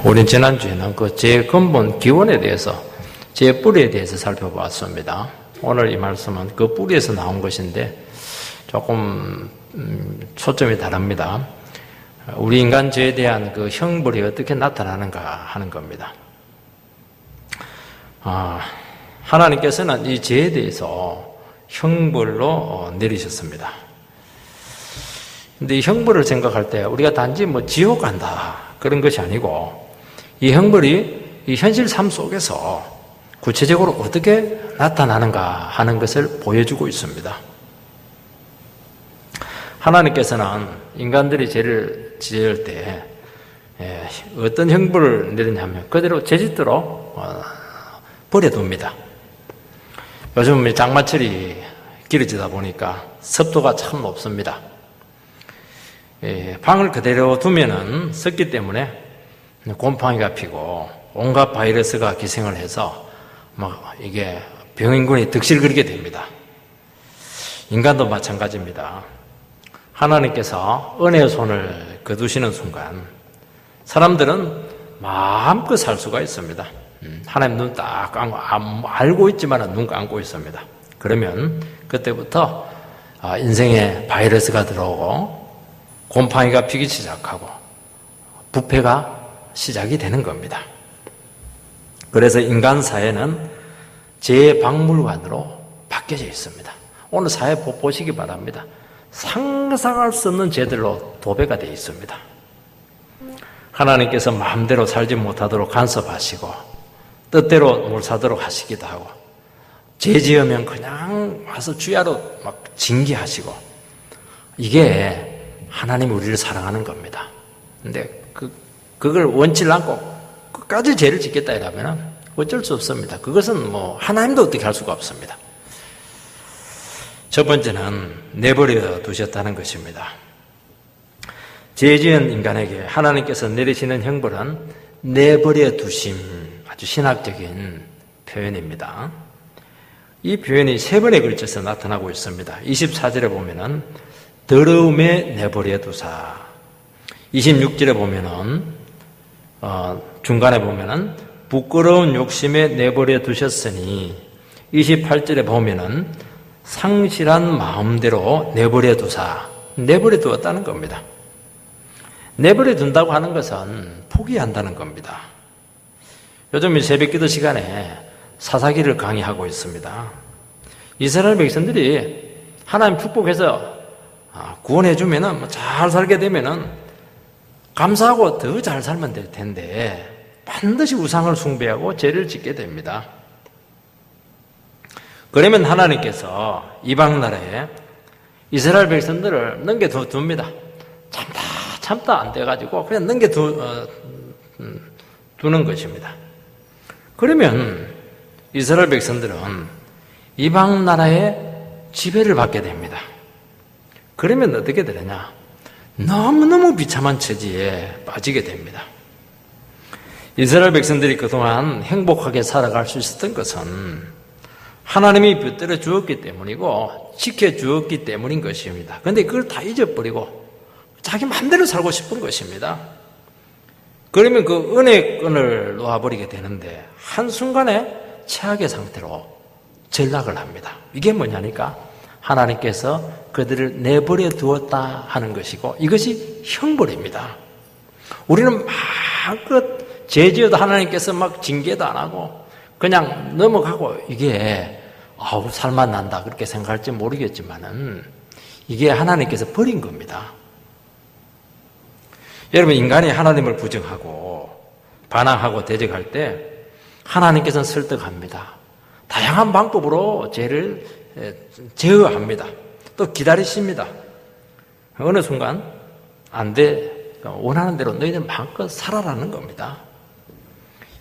우리 지난주에는 그 제 근본 기원에 대해서, 제 뿌리에 대해서 살펴봤습니다. 오늘 이 말씀은 그 뿌리에서 나온 것인데 조금 초점이 다릅니다. 우리 인간 죄에 대한 그 형벌이 어떻게 나타나는가 하는 겁니다. 하나님께서는 이 죄에 대해서 형벌로 내리셨습니다. 근데 이 형벌을 생각할 때 우리가 단지 지옥 간다 그런 것이 아니고, 이 형벌이 이 현실 삶 속에서 구체적으로 어떻게 나타나는가 하는 것을 보여주고 있습니다. 하나님께서는 인간들이 죄를 지을 때 어떤 형벌을 내리냐면 그대로 제 짓대로 버려둡니다. 요즘 장마철이 길어지다 보니까 습도가 참 높습니다. 방을 그대로 두면은 습기 때문에 곰팡이가 피고 온갖 바이러스가 기생을 해서 이게 병인군이 득실거리게 됩니다. 인간도 마찬가지입니다. 하나님께서 은혜의 손을 거두시는 순간 사람들은 마음껏 살 수가 있습니다. 하나님 눈 딱 감고 알고 있지만 눈 감고 있습니다. 그러면 그때부터 인생에 바이러스가 들어오고 곰팡이가 피기 시작하고 부패가 시작이 되는 겁니다. 그래서 인간 사회는 죄의 박물관으로 바뀌어져 있습니다. 오늘 사회 보시기 바랍니다. 상상할 수 없는 죄들로 도배가 되어 있습니다. 하나님께서 마음대로 살지 못하도록 간섭하시고 뜻대로 못 살도록 하시기도 하고, 죄 지으면 그냥 와서 주야로 막 징계하시고, 이게 하나님이 우리를 사랑하는 겁니다. 근데 그걸 원치 않고 끝까지 죄를 짓겠다 이러면 어쩔 수 없습니다. 그것은 하나님도 어떻게 할 수가 없습니다. 첫 번째는 내버려 두셨다는 것입니다. 죄 지은 인간에게 하나님께서 내리시는 형벌은 내버려 두심, 아주 신학적인 표현입니다. 이 표현이 3번에 걸쳐서 나타나고 있습니다. 24절에 보면은 더러움에 내버려 두사, 26절에 보면은 중간에 보면은 부끄러운 욕심에 내버려 두셨으니, 28절에 보면은 상실한 마음대로 내버려 두사, 내버려 두었다는 겁니다. 내버려 둔다고 하는 것은 포기한다는 겁니다. 요즘 새벽기도 시간에 사사기를 강의하고 있습니다. 이스라엘 백성들이 하나님 축복해서 구원해 주면은 잘 살게 되면은 감사하고 더 잘 살면 될 텐데 반드시 우상을 숭배하고 죄를 짓게 됩니다. 그러면 하나님께서 이방 나라에 이스라엘 백성들을 넘겨둡니다. 참다 안 돼가지고 그냥 넘겨두는 것입니다. 그러면 이스라엘 백성들은 이방 나라의 지배를 받게 됩니다. 그러면 어떻게 되느냐? 너무너무 비참한 처지에 빠지게 됩니다. 이스라엘 백성들이 그동안 행복하게 살아갈 수 있었던 것은 하나님이 붙들어 주었기 때문이고 지켜주었기 때문인 것입니다. 그런데 그걸 다 잊어버리고 자기 마음대로 살고 싶은 것입니다. 그러면 그 은혜끈을 놓아버리게 되는데 한순간에 최악의 상태로 전락을 합니다. 이게 뭐냐니까 하나님께서 그들을 내버려 두었다 하는 것이고, 이것이 형벌입니다. 우리는 마음껏 죄 지어도 하나님께서 막 징계도 안 하고 그냥 넘어가고, 이게 살만 난다 그렇게 생각할지 모르겠지만은 이게 하나님께서 버린 겁니다. 여러분, 인간이 하나님을 부정하고 반항하고 대적할 때 하나님께서는 설득합니다. 다양한 방법으로 죄를 제어합니다. 또 기다리십니다. 어느 순간 안 돼, 원하는 대로 너희들 마음껏 살아라는 겁니다.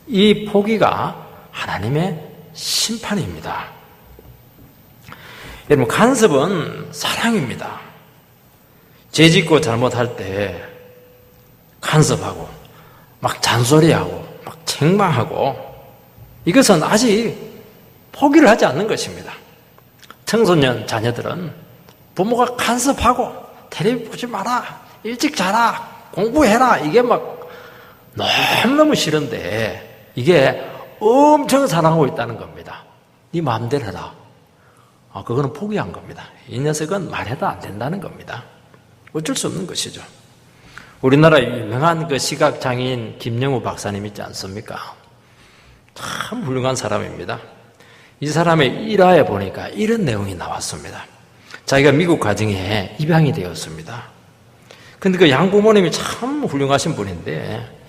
이 포기가 하나님의 심판입니다. 여러분, 간섭은 사랑입니다. 죄 짓고 잘못할 때 간섭하고 막 잔소리하고 막 책망하고, 이것은 아직 포기를 하지 않는 것입니다. 청소년 자녀들은 부모가 간섭하고 텔레비전 보지 마라, 일찍 자라, 공부해라, 이게 막 너무너무 싫은데 이게 엄청 사랑하고 있다는 겁니다. 네 마음대로 해라. 그거는 포기한 겁니다. 이 녀석은 말해도 안 된다는 겁니다. 어쩔 수 없는 것이죠. 우리나라 유명한 그 시각장애인 김영우 박사님 있지 않습니까? 참 훌륭한 사람입니다. 이 사람의 일화에 보니까 이런 내용이 나왔습니다. 자기가 미국 가정에 입양이 되었습니다. 근데 그 양부모님이 참 훌륭하신 분인데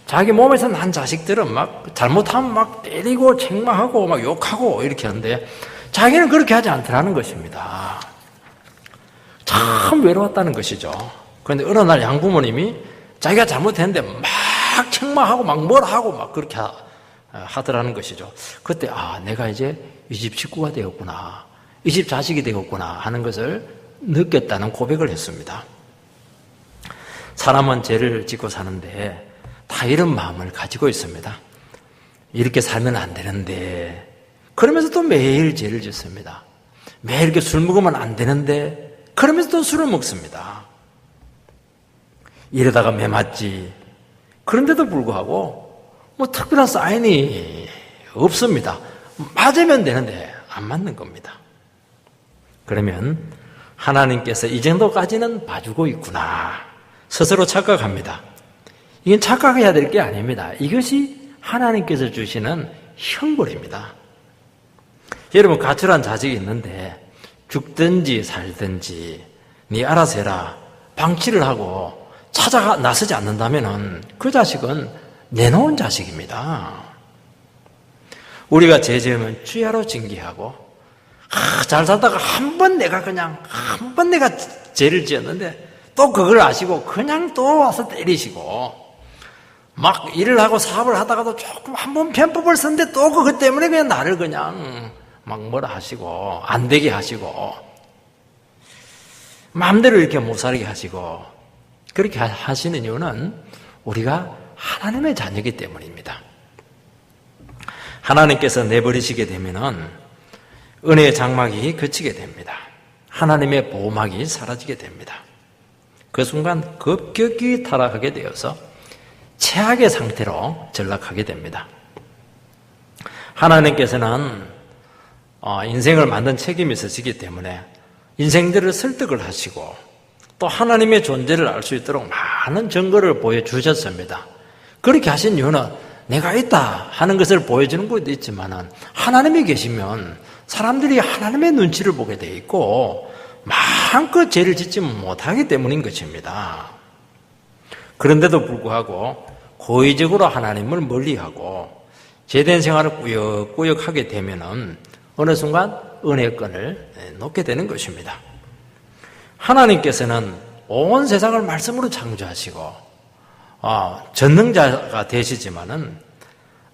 자기 몸에서 난 자식들은 막 잘못하면 막 때리고 책망하고 막 욕하고 이렇게 하는데 자기는 그렇게 하지 않더라는 것입니다. 참 외로웠다는 것이죠. 그런데 어느 날 양부모님이 자기가 잘못했는데 막 책망하고 막 뭐라 하고 막 그렇게 하더라는 것이죠. 그때 내가 이제 이 집 식구가 되었구나, 이 집 자식이 되었구나 하는 것을 느꼈다는 고백을 했습니다. 사람은 죄를 짓고 사는데 다 이런 마음을 가지고 있습니다. 이렇게 살면 안 되는데 그러면서 또 매일 죄를 짓습니다. 매일 이렇게 술 먹으면 안 되는데 그러면서 또 술을 먹습니다. 이러다가 매 맞지. 그런데도 불구하고 뭐 특별한 사인이 없습니다. 맞으면 되는데 안 맞는 겁니다. 그러면 하나님께서 이 정도까지는 봐주고 있구나 스스로 착각합니다. 이건 착각해야 될 게 아닙니다. 이것이 하나님께서 주시는 형벌입니다. 여러분, 가출한 자식이 있는데 죽든지 살든지 네 알아서 해라 방치를 하고 찾아 나서지 않는다면 그 자식은 내놓은 자식입니다. 우리가 죄 지으면 주야로 징계하고 잘 살다가 한 번 내가 죄를 지었는데 또 그걸 아시고 그냥 또 와서 때리시고 막 일을 하고 사업을 하다가도 조금 한 번 편법을 썼는데 또 그것 때문에 그냥 나를 그냥 막 뭐라 하시고 안 되게 하시고 마음대로 이렇게 못 살게 하시고 그렇게 하시는 이유는 우리가 하나님의 자녀이기 때문입니다. 하나님께서 내버리시게 되면은 은혜의 장막이 그치게 됩니다. 하나님의 보호막이 사라지게 됩니다. 그 순간 급격히 타락하게 되어서 최악의 상태로 전락하게 됩니다. 하나님께서는 인생을 만든 책임이 있으시기 때문에 인생들을 설득을 하시고 또 하나님의 존재를 알 수 있도록 많은 증거를 보여주셨습니다. 그렇게 하신 이유는 내가 있다 하는 것을 보여주는 것도 있지만 하나님이 계시면 사람들이 하나님의 눈치를 보게 돼 있고 마음껏 죄를 짓지 못하기 때문인 것입니다. 그런데도 불구하고 고의적으로 하나님을 멀리하고 죄된 생활을 꾸역꾸역 하게 되면은 어느 순간 은혜의 끈을 놓게 되는 것입니다. 하나님께서는 온 세상을 말씀으로 창조하시고 전능자가 되시지만은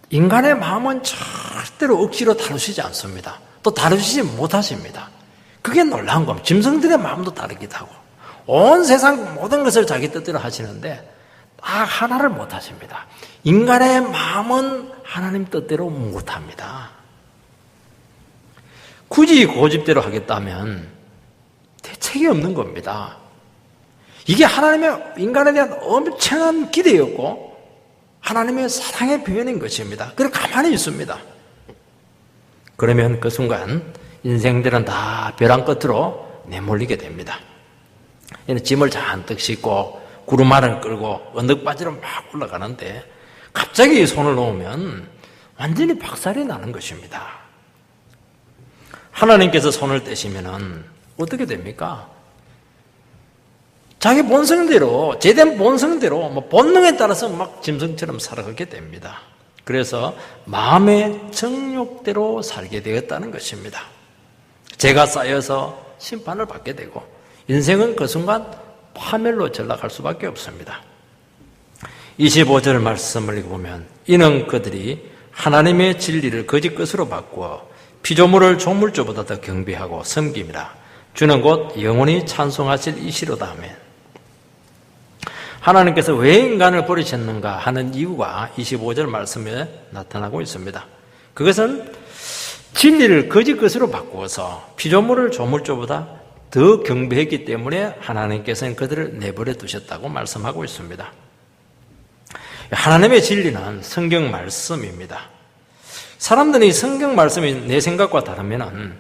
인간의 마음은 절대로 억지로 다루시지 않습니다. 또 다루시지 못하십니다. 그게 놀라운 겁니다. 짐승들의 마음도 다르기도 하고 온 세상 모든 것을 자기 뜻대로 하시는데 딱 하나를 못하십니다. 인간의 마음은 하나님 뜻대로 못합니다. 굳이 고집대로 하겠다면 대책이 없는 겁니다. 이게 하나님의 인간에 대한 엄청난 기대였고 하나님의 사랑의 표현인 것입니다. 그래서 가만히 있습니다. 그러면 그 순간 인생들은 다 벼랑 끝으로 내몰리게 됩니다. 짐을 잔뜩 싣고 구루마를 끌고 언덕바지로 막 올라가는데 갑자기 손을 놓으면 완전히 박살이 나는 것입니다. 하나님께서 손을 떼시면 어떻게 됩니까? 자기 본성대로, 제된 본성대로, 본능에 따라서 막 짐승처럼 살아가게 됩니다. 그래서 마음의 정욕대로 살게 되었다는 것입니다. 죄가 쌓여서 심판을 받게 되고 인생은 그 순간 파멸로 전락할 수밖에 없습니다. 25절 말씀을 보면 이는 그들이 하나님의 진리를 거짓 것으로 바꾸어 피조물을 조물주보다 더 경배하고 섬김이라 주는 곧 영원히 찬송하실 이시로다 하면 하나님께서 왜 인간을 버리셨는가 하는 이유가 25절 말씀에 나타나고 있습니다. 그것은 진리를 거짓 것으로 바꾸어서 피조물을 조물주보다 더 경배했기 때문에 하나님께서는 그들을 내버려 두셨다고 말씀하고 있습니다. 하나님의 진리는 성경 말씀입니다. 사람들이 성경 말씀이 내 생각과 다르면은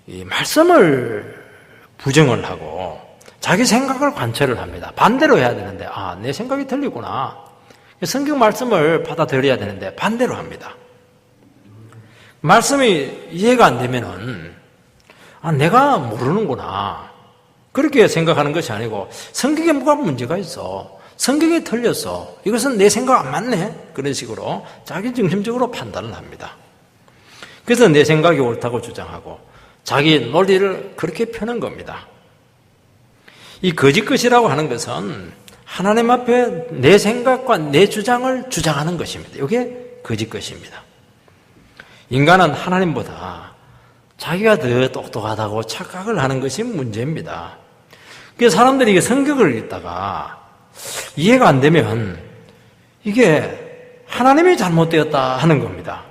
이 말씀을 부정을 하고 자기 생각을 관철을 합니다. 반대로 해야 되는데 내 생각이 틀리구나. 성경 말씀을 받아들여야 되는데 반대로 합니다. 말씀이 이해가 안 되면은 내가 모르는구나. 그렇게 생각하는 것이 아니고 성경에 뭐가 문제가 있어. 성경이 틀렸어. 이것은 내 생각 안 맞네. 그런 식으로 자기 중심적으로 판단을 합니다. 그래서 내 생각이 옳다고 주장하고 자기 논리를 그렇게 펴는 겁니다. 이 거짓것이라고 하는 것은 하나님 앞에 내 생각과 내 주장을 주장하는 것입니다. 이게 거짓것입니다. 인간은 하나님보다 자기가 더 똑똑하다고 착각을 하는 것이 문제입니다. 그래서 사람들이 성경을 읽다가 이해가 안 되면 이게 하나님이 잘못되었다 하는 겁니다.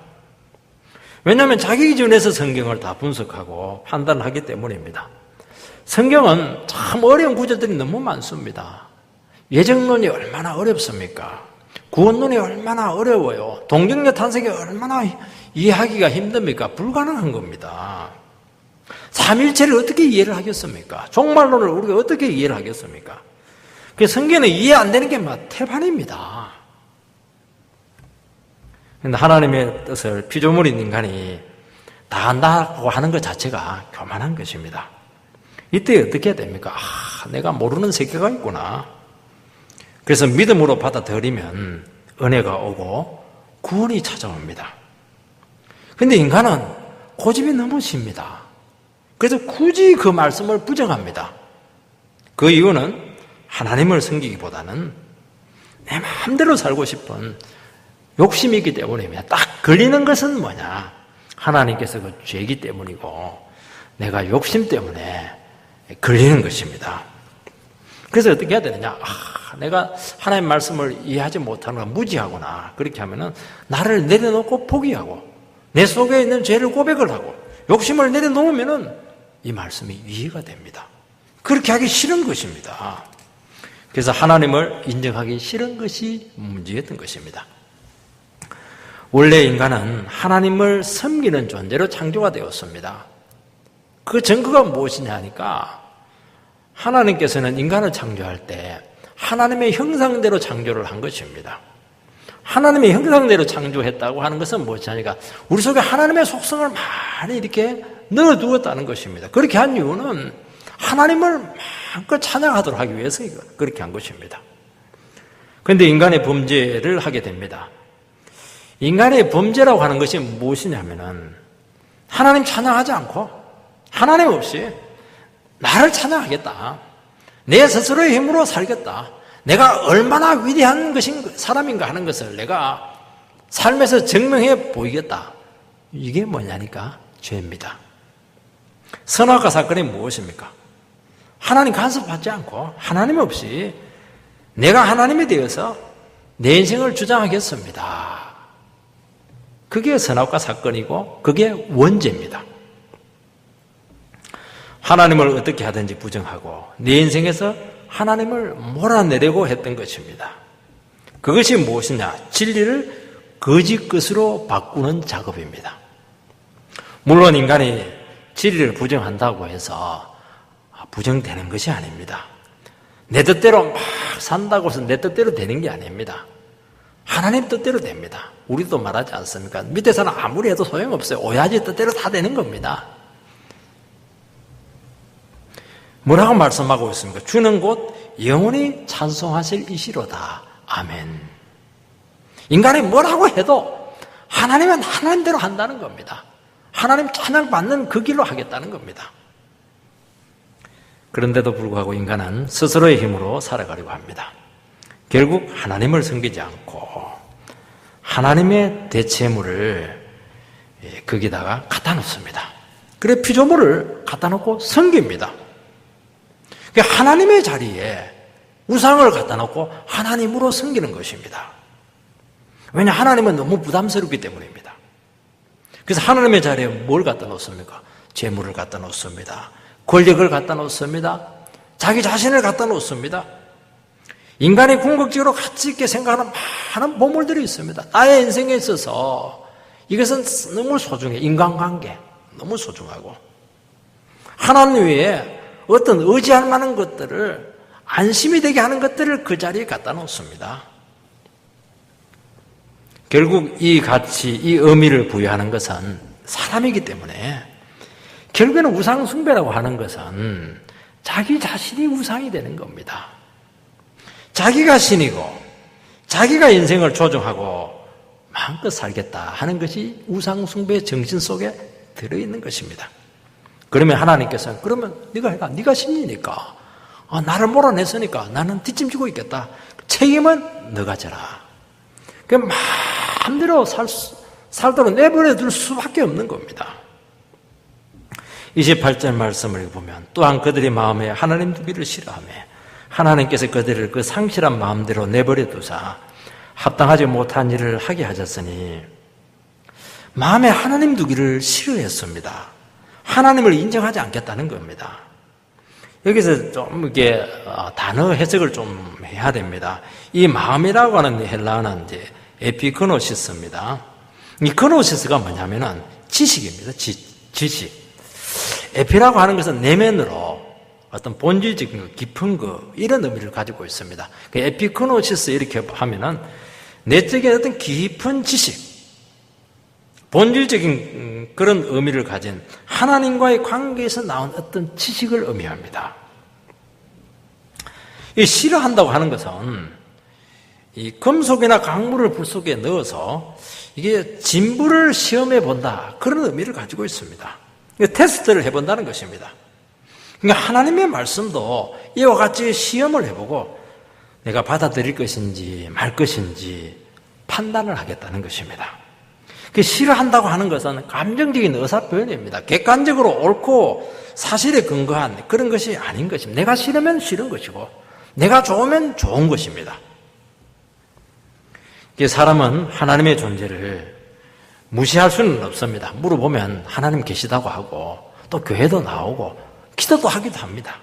왜냐하면 자기 기준에서 성경을 다 분석하고 판단하기 때문입니다. 성경은 참 어려운 구절들이 너무 많습니다. 예정론이 얼마나 어렵습니까? 구원론이 얼마나 어려워요. 동정녀 탄생이 얼마나 이해하기가 힘듭니까? 불가능한 겁니다. 삼일체를 어떻게 이해를 하겠습니까? 종말론을 우리가 어떻게 이해를 하겠습니까? 그 성경은 이해 안 되는 게 태반입니다. 그런데 하나님의 뜻을 피조물인 인간이 다 안다고 하는 것 자체가 교만한 것입니다. 이때 어떻게 해야 됩니까? 내가 모르는 세계가 있구나. 그래서 믿음으로 받아들이면 은혜가 오고 구원이 찾아옵니다. 그런데 인간은 고집이 너무 셉니다. 그래서 굳이 그 말씀을 부정합니다. 그 이유는 하나님을 섬기기보다는 내 마음대로 살고 싶은 욕심이 있기 때문입니다. 딱 걸리는 것은 뭐냐? 하나님께서 그 죄이기 때문이고 내가 욕심 때문에 걸리는 것입니다. 그래서 어떻게 해야 되느냐? 내가 하나님 말씀을 이해하지 못하는 건 무지하구나. 그렇게 하면은 나를 내려놓고 포기하고 내 속에 있는 죄를 고백을 하고 욕심을 내려놓으면은 이 말씀이 이해가 됩니다. 그렇게 하기 싫은 것입니다. 그래서 하나님을 인정하기 싫은 것이 문제였던 것입니다. 원래 인간은 하나님을 섬기는 존재로 창조가 되었습니다. 그 증거가 무엇이냐 하니까 하나님께서는 인간을 창조할 때 하나님의 형상대로 창조를 한 것입니다. 하나님의 형상대로 창조했다고 하는 것은 무엇이냐니까 우리 속에 하나님의 속성을 많이 이렇게 넣어두었다는 것입니다. 그렇게 한 이유는 하나님을 마음껏 찬양하도록 하기 위해서 그렇게 한 것입니다. 그런데 인간의 범죄를 하게 됩니다. 인간의 범죄라고 하는 것이 무엇이냐면은 하나님 찬양하지 않고 하나님 없이 나를 찬양하겠다. 내 스스로의 힘으로 살겠다. 내가 얼마나 위대한 사람인가 하는 것을 내가 삶에서 증명해 보이겠다. 이게 뭐냐니까 죄입니다. 선악과 사건이 무엇입니까? 하나님 간섭하지 않고 하나님 없이 내가 하나님에 대해서 내 인생을 주장하겠습니다. 그게 선악과 사건이고 그게 원죄입니다. 하나님을 어떻게 하든지 부정하고 내 인생에서 하나님을 몰아내려고 했던 것입니다. 그것이 무엇이냐? 진리를 거짓 것으로 바꾸는 작업입니다. 물론 인간이 진리를 부정한다고 해서 부정되는 것이 아닙니다. 내 뜻대로 막 산다고 해서 내 뜻대로 되는 게 아닙니다. 하나님 뜻대로 됩니다. 우리도 말하지 않습니까? 밑에서는 아무리 해도 소용없어요. 오야지 뜻대로 다 되는 겁니다. 뭐라고 말씀하고 있습니까? 주는 곧 영원히 찬송하실 이시로다. 아멘. 인간이 뭐라고 해도 하나님은 하나님대로 한다는 겁니다. 하나님 찬양받는 그 길로 하겠다는 겁니다. 그런데도 불구하고 인간은 스스로의 힘으로 살아가려고 합니다. 결국 하나님을 섬기지 않고 하나님의 대체물을 거기다가 갖다 놓습니다. 그래 피조물을 갖다 놓고 섬깁니다. 하나님의 자리에 우상을 갖다 놓고 하나님으로 섬기는 것입니다. 왜냐? 하나님은 너무 부담스럽기 때문입니다. 그래서 하나님의 자리에 뭘 갖다 놓습니까? 재물을 갖다 놓습니다. 권력을 갖다 놓습니다. 자기 자신을 갖다 놓습니다. 인간이 궁극적으로 가치 있게 생각하는 많은 보물들이 있습니다. 나의 인생에 있어서 이것은 너무 소중해. 인간관계 너무 소중하고 하나님 외에 어떤 의지할 만한 것들을 안심이 되게 하는 것들을 그 자리에 갖다 놓습니다. 결국 이 가치, 이 의미를 부여하는 것은 사람이기 때문에 결국에는 우상 숭배라고 하는 것은 자기 자신이 우상이 되는 겁니다. 자기가 신이고 자기가 인생을 조종하고 마음껏 살겠다 하는 것이 우상 숭배의 정신 속에 들어있는 것입니다. 그러면 하나님께서는 그러면 네가 해라. 네가 신이니까 나를 몰아냈으니까 나는 뒷짐지고 있겠다. 책임은 너가 져라. 그 마음대로 살도록 내버려둘 수밖에 없는 겁니다. 28절 말씀을 보면 또한 그들의 마음에 하나님 두기를 싫어하며 하나님께서 그들을 그 상실한 마음대로 내버려 두사 합당하지 못한 일을 하게 하셨으니 마음에 하나님 두기를 싫어했습니다. 하나님을 인정하지 않겠다는 겁니다. 여기서 좀 이렇게 단어 해석을 좀 해야 됩니다. 이 마음이라고 하는 헬라어는 이제 에피그노시스입니다. 이 그노시스가 뭐냐면은 지식입니다. 지식. 에피라고 하는 것은 내면으로 어떤 본질적인 거, 깊은 거 이런 의미를 가지고 있습니다. 그 에피그노시스 이렇게 하면은 내적인 어떤 깊은 지식, 본질적인 그런 의미를 가진 하나님과의 관계에서 나온 어떤 지식을 의미합니다. 이 싫어한다고 하는 것은 이 금속이나 강물을 불 속에 넣어서 이게 진부를 시험해 본다 그런 의미를 가지고 있습니다. 테스트를 해본다는 것입니다. 그러니까 하나님의 말씀도 이와 같이 시험을 해보고 내가 받아들일 것인지 말 것인지 판단을 하겠다는 것입니다. 싫어한다고 하는 것은 감정적인 의사표현입니다. 객관적으로 옳고 사실에 근거한 그런 것이 아닌 것입니다. 내가 싫으면 싫은 것이고 내가 좋으면 좋은 것입니다. 사람은 하나님의 존재를 무시할 수는 없습니다. 물어보면 하나님 계시다고 하고 또 교회도 나오고 기도도 하기도 합니다.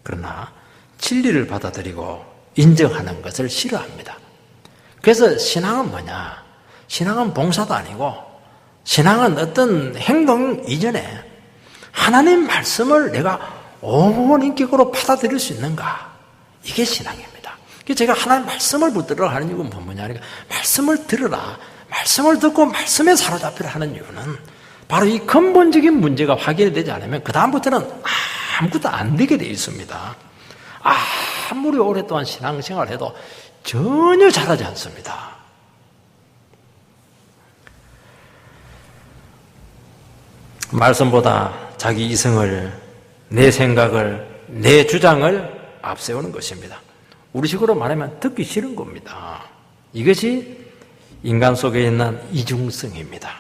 그러나 진리를 받아들이고 인정하는 것을 싫어합니다. 그래서 신앙은 뭐냐? 신앙은 봉사도 아니고 신앙은 어떤 행동 이전에 하나님 말씀을 내가 온 인격으로 받아들일 수 있는가? 이게 신앙입니다. 제가 하나님 말씀을 붙들으라 하는 이유는 뭐냐? 그러니까 말씀을 들으라. 말씀을 듣고 말씀에 사로잡히라 하는 이유는 바로 이 근본적인 문제가 확인이 되지 않으면 그 다음부터는 아무것도 안 되게 되어 있습니다. 아무리 오랫동안 신앙생활을 해도 전혀 잘하지 않습니다. 말씀보다 자기 이성을, 내 생각을, 내 주장을 앞세우는 것입니다. 우리식으로 말하면 듣기 싫은 겁니다. 이것이 인간 속에 있는 이중성입니다.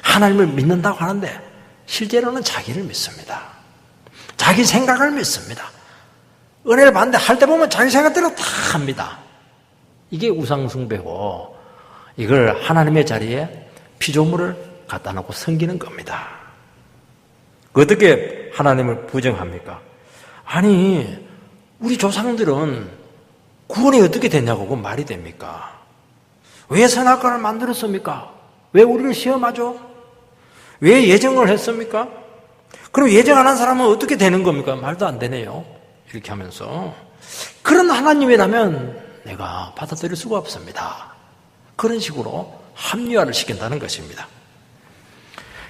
하나님을 믿는다고 하는데 실제로는 자기를 믿습니다. 자기 생각을 믿습니다. 은혜를 받는데 할 때 보면 자기 생각대로 다 합니다. 이게 우상숭배고 이걸 하나님의 자리에 피조물을 갖다 놓고 섬기는 겁니다. 어떻게 하나님을 부정합니까? 아니 우리 조상들은 구원이 어떻게 됐냐고 그건 말이 됩니까? 왜 선악과를 만들었습니까? 왜 우리를 시험하죠? 왜 예정을 했습니까? 그럼 예정 안 한 사람은 어떻게 되는 겁니까? 말도 안 되네요. 이렇게 하면서 그런 하나님이라면 내가 받아들일 수가 없습니다. 그런 식으로 합리화를 시킨다는 것입니다.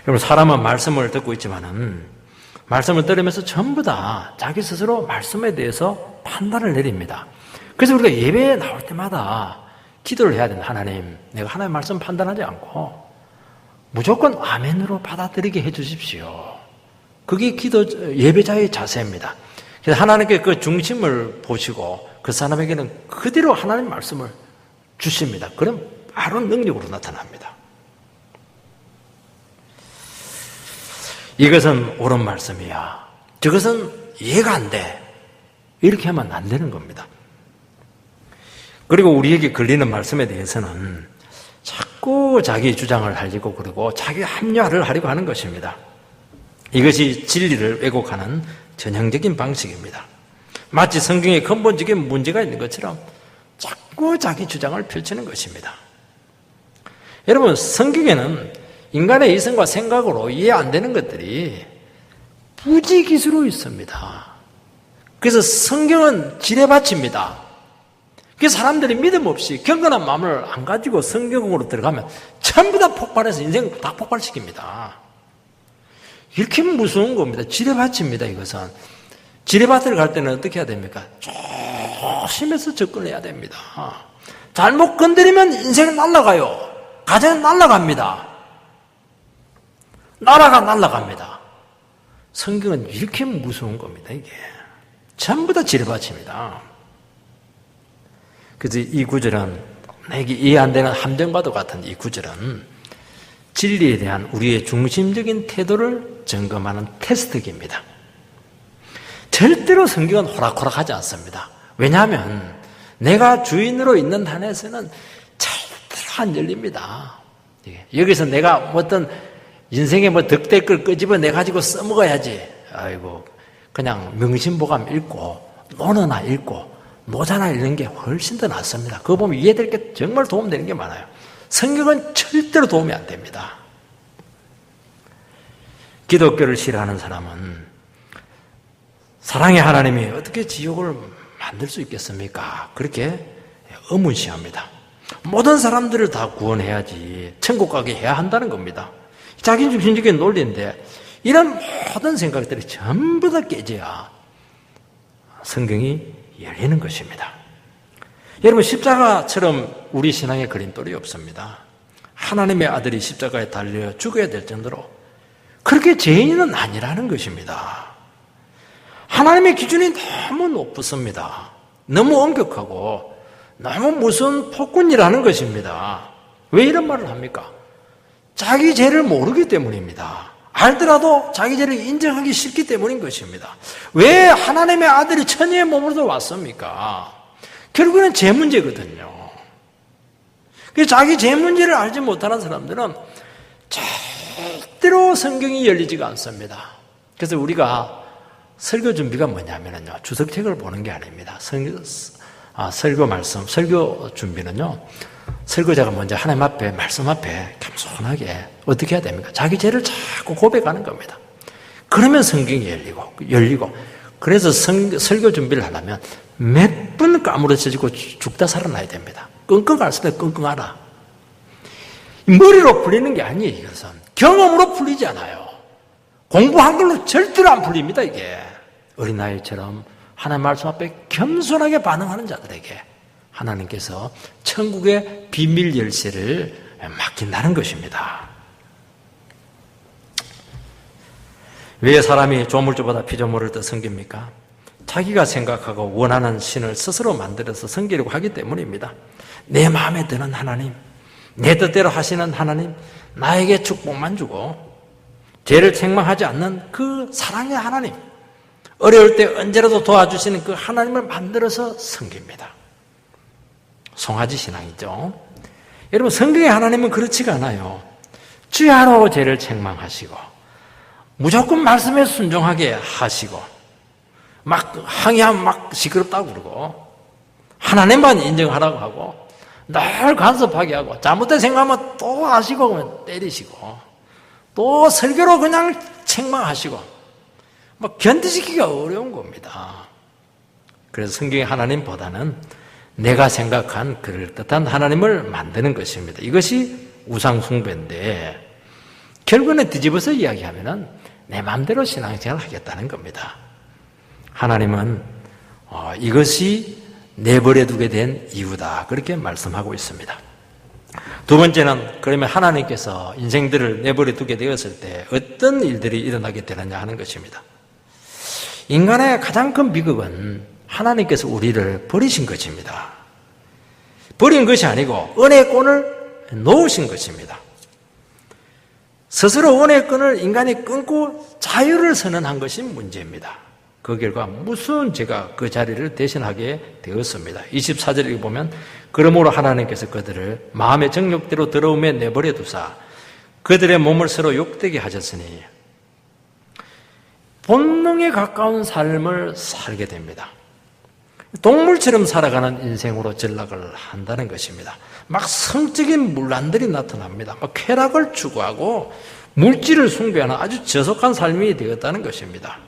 여러분 사람은 말씀을 듣고 있지만은 말씀을 들으면서 전부 다 자기 스스로 말씀에 대해서 판단을 내립니다. 그래서 우리가 예배에 나올 때마다 기도를 해야 된다. 하나님, 내가 하나님의 말씀 판단하지 않고 무조건 아멘으로 받아들이게 해 주십시오. 그게 예배자의 자세입니다. 그래서 하나님께 그 중심을 보시고 그 사람에게는 그대로 하나님의 말씀을 주십니다. 그럼 바로 능력으로 나타납니다. 이것은 옳은 말씀이야. 저것은 이해가 안 돼. 이렇게 하면 안 되는 겁니다. 그리고 우리에게 걸리는 말씀에 대해서는 자꾸 자기 주장을 하려고 그러고 자기 합리화를 하려고 하는 것입니다. 이것이 진리를 왜곡하는 전형적인 방식입니다. 마치 성경에 근본적인 문제가 있는 것처럼 자꾸 자기 주장을 펼치는 것입니다. 여러분, 성경에는 인간의 이성과 생각으로 이해 안 되는 것들이 부지기수로 있습니다. 그래서 성경은 지뢰밭입니다. 그래서 사람들이 믿음 없이 경건한 마음을 안 가지고 성경으로 들어가면 전부 다 폭발해서 인생 다 폭발시킵니다. 이렇게 무서운 겁니다. 지뢰밭입니다. 이것은. 지뢰밭을 갈 때는 어떻게 해야 됩니까? 조심해서 접근해야 됩니다. 잘못 건드리면 인생이 날아가요. 가정이 날아갑니다. 나라가 날아갑니다. 성경은 이렇게 무서운 겁니다. 이게 전부 다 지뢰밭입니다. 그래서 이 구절은, 내게 이해 안 되는 함정과도 같은 이 구절은 진리에 대한 우리의 중심적인 태도를 점검하는 테스트기입니다. 절대로 성경은 호락호락하지 않습니다. 왜냐하면 내가 주인으로 있는 한에서는 절대로 안 열립니다. 여기서 내가 어떤 인생의 덕될 걸 끄집어내가지고 써먹어야지. 아이고, 그냥 명심보감 읽고 논어나 읽고 노자나 읽는 게 훨씬 더 낫습니다. 그거 보면 이해될 게 정말 도움되는 게 많아요. 성경은 절대로 도움이 안 됩니다. 기독교를 싫어하는 사람은 사랑의 하나님이 어떻게 지옥을 만들 수 있겠습니까? 그렇게 의문시합니다. 모든 사람들을 다 구원해야지 천국 가게 해야 한다는 겁니다. 자기중심적인 논리인데 이런 모든 생각들이 전부 다 깨져야 성경이 열리는 것입니다. 여러분, 십자가처럼 우리 신앙에 걸림돌이 없습니다. 하나님의 아들이 십자가에 달려 죽어야 될 정도로 그렇게 죄인은 아니라는 것입니다. 하나님의 기준이 너무 높습니다. 너무 엄격하고 너무 무서운 폭군이라는 것입니다. 왜 이런 말을 합니까? 자기 죄를 모르기 때문입니다. 알더라도 자기 죄를 인정하기 싫기 때문인 것입니다. 왜 하나님의 아들이 천의의 몸으로 왔습니까? 결국에는 죄 문제거든요. 그래서 자기 죄 문제를 알지 못하는 사람들은 절대로 성경이 열리지가 않습니다. 그래서 우리가 설교 준비가 뭐냐면요, 주석책을 보는 게 아닙니다. 설교 말씀, 설교 준비는요, 설교자가 먼저 하나님 앞에, 말씀 앞에 겸손하게 어떻게 해야 됩니까? 자기 죄를 자꾸 고백하는 겁니다. 그러면 성경이 열리고, 그래서 설교 준비를 하려면 몇 분 까무러쳐지고 죽다 살아나야 됩니다. 끙끙 앓을 때 끙끙 앓아. 머리로 풀리는 게 아니에요, 이것은. 경험으로 풀리지 않아요. 공부한 걸로 절대로 안 풀립니다, 이게. 어린아이처럼 하나님 말씀 앞에 겸손하게 반응하는 자들에게 하나님께서 천국의 비밀 열쇠를 맡긴다는 것입니다. 왜 사람이 조물주보다 피조물을 더 섬깁니까? 자기가 생각하고 원하는 신을 스스로 만들어서 섬기려고 하기 때문입니다. 내 마음에 드는 하나님, 내 뜻대로 하시는 하나님, 나에게 축복만 주고 죄를 책망하지 않는 그 사랑의 하나님, 어려울 때 언제라도 도와주시는 그 하나님을 만들어서 섬깁니다. 송아지 신앙이죠. 여러분, 성경의 하나님은 그렇지가 않아요. 주야로 죄를 책망하시고 무조건 말씀에 순종하게 하시고 막 항의하면 막 시끄럽다고 그러고 하나님만 인정하라고 하고 늘 간섭하게 하고 잘못된 생각하면 또 하시고 때리시고 또 설교로 그냥 책망하시고 막 견디시기가 어려운 겁니다. 그래서 성경의 하나님보다는 내가 생각한 그럴듯한 하나님을 만드는 것입니다. 이것이 우상숭배인데 결국은 뒤집어서 이야기하면 내 마음대로 신앙생활을 하겠다는 겁니다. 하나님은 이것이 내버려 두게 된 이유다, 그렇게 말씀하고 있습니다. 두 번째는, 그러면 하나님께서 인생들을 내버려 두게 되었을 때 어떤 일들이 일어나게 되느냐 하는 것입니다. 인간의 가장 큰 비극은 하나님께서 우리를 버리신 것입니다. 버린 것이 아니고 은혜의 끈을 놓으신 것입니다. 스스로 은혜의 끈을 인간이 끊고 자유를 선언한 것이 문제입니다. 그 결과 무슨 죄가 그 자리를 대신하게 되었습니다. 24절에 보면 그러므로 하나님께서 그들을 마음의 정욕대로 더러움에 내버려 두사 그들의 몸을 서로 욕되게 하셨으니 본능에 가까운 삶을 살게 됩니다. 동물처럼 살아가는 인생으로 전락을 한다는 것입니다. 막 성적인 문란들이 나타납니다. 막 쾌락을 추구하고 물질을 숭배하는 아주 저속한 삶이 되었다는 것입니다.